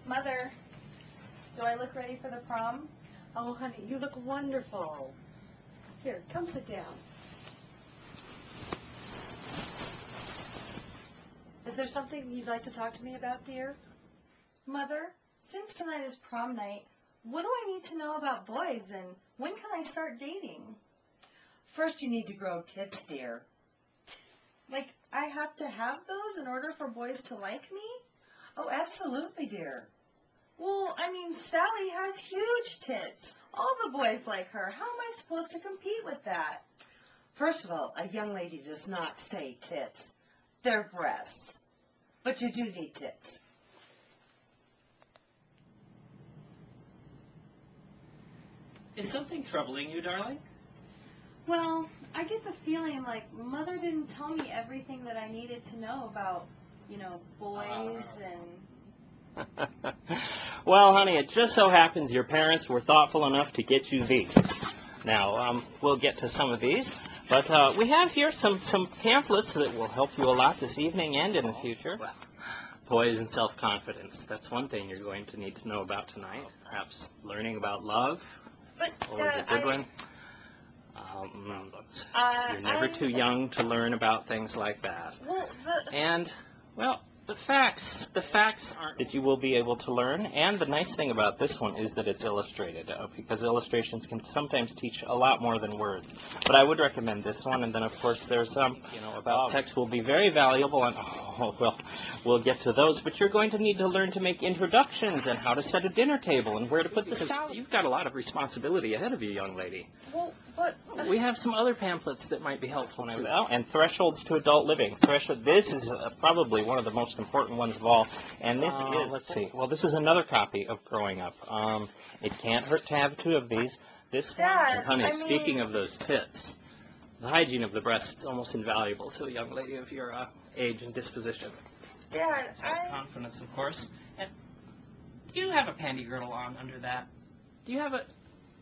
Mother, do I look ready for the prom? Oh, honey, you look wonderful. Here, come sit down. Is there something you'd like to talk to me about, dear? Mother, since tonight is prom night, what do I need to know about boys, and when can I start dating? First, you need to grow tits, dear. Like, I have to have those in order for boys to like me? Oh, absolutely, dear. Well, I mean, Sally has huge tits. All the boys like her. How am I supposed to compete with that? First of all, a young lady does not say tits. They're breasts. But you do need tits. Is something troubling you, darling? Well, I get the feeling like Mother didn't tell me everything that I needed to know about, boys and... Well, honey, it just so happens your parents were thoughtful enough to get you these. Now, we'll get to some of these, but we have here some pamphlets that will help you a lot this evening and in the future. Well, poise and self-confidence. That's one thing you're going to need to know about tonight. Perhaps learning about love. But, Always a good one. You're never too young to learn about things like that. Well, The facts aren't that you will be able to learn, and the nice thing about this one is that it's illustrated, because illustrations can sometimes teach a lot more than words. But I would recommend this one, and then of course there's about sex will be very valuable, and we'll get to those. But you're going to need to learn to make introductions and how to set a dinner table and where to put the salad. You've got a lot of responsibility ahead of you, young lady. well, but... We have some other pamphlets that might be helpful now, and thresholds to adult living. This is probably one of the most important ones of all, and this is, let's see, well, this is another copy of Growing Up. It can't hurt to have two of these. This Dad, one, and honey, speaking of those tits, the hygiene of the breast is almost invaluable to a young lady of your age and disposition. Dad, Confidence, of course. And do you have a panty girdle on under that? Do you have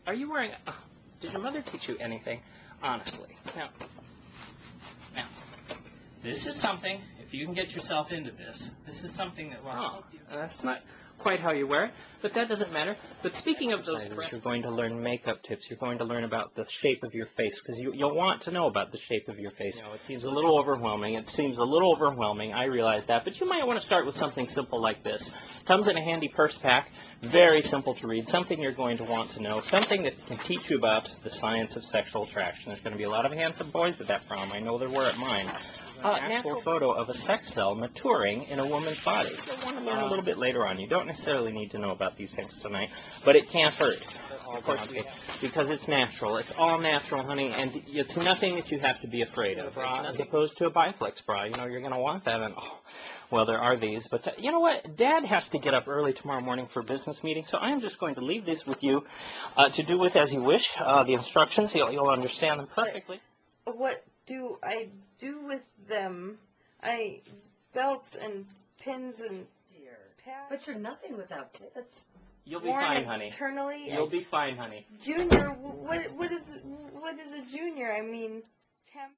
are you wearing did your mother teach you anything? Honestly. Now, this is something, if you can get yourself into this is something that will help you. That's not quite how you wear it, but that doesn't matter. But speaking of those breasts, you're going to learn makeup tips. You're going to learn about the shape of your face, because you'll want to know about the shape of your face. It seems a little overwhelming. I realize that, but you might want to start with something simple like this. Comes in a handy purse pack, very simple to read, something you're going to want to know, something that can teach you about the science of sexual attraction. There's going to be a lot of handsome boys at that prom. I know there were at mine. An actual photo of a sex cell maturing in a woman's body. You'll want to learn a little bit later on. You don't necessarily need to know about these things tonight, but it can't hurt. Of course, because it's natural. It's all natural, honey, and it's nothing that you have to be afraid of. As opposed to a biflex bra. You're going to want that, and well, there are these. But you know what? Dad has to get up early tomorrow morning for a business meeting, so I'm just going to leave these with you to do with as you wish. The instructions, you'll understand them perfectly. What do I do with them? Belts and pins and pads. But you're nothing without tits. You'll be fine, honey. Internally. You'll be fine, honey. Junior, what is a junior? I mean, temp.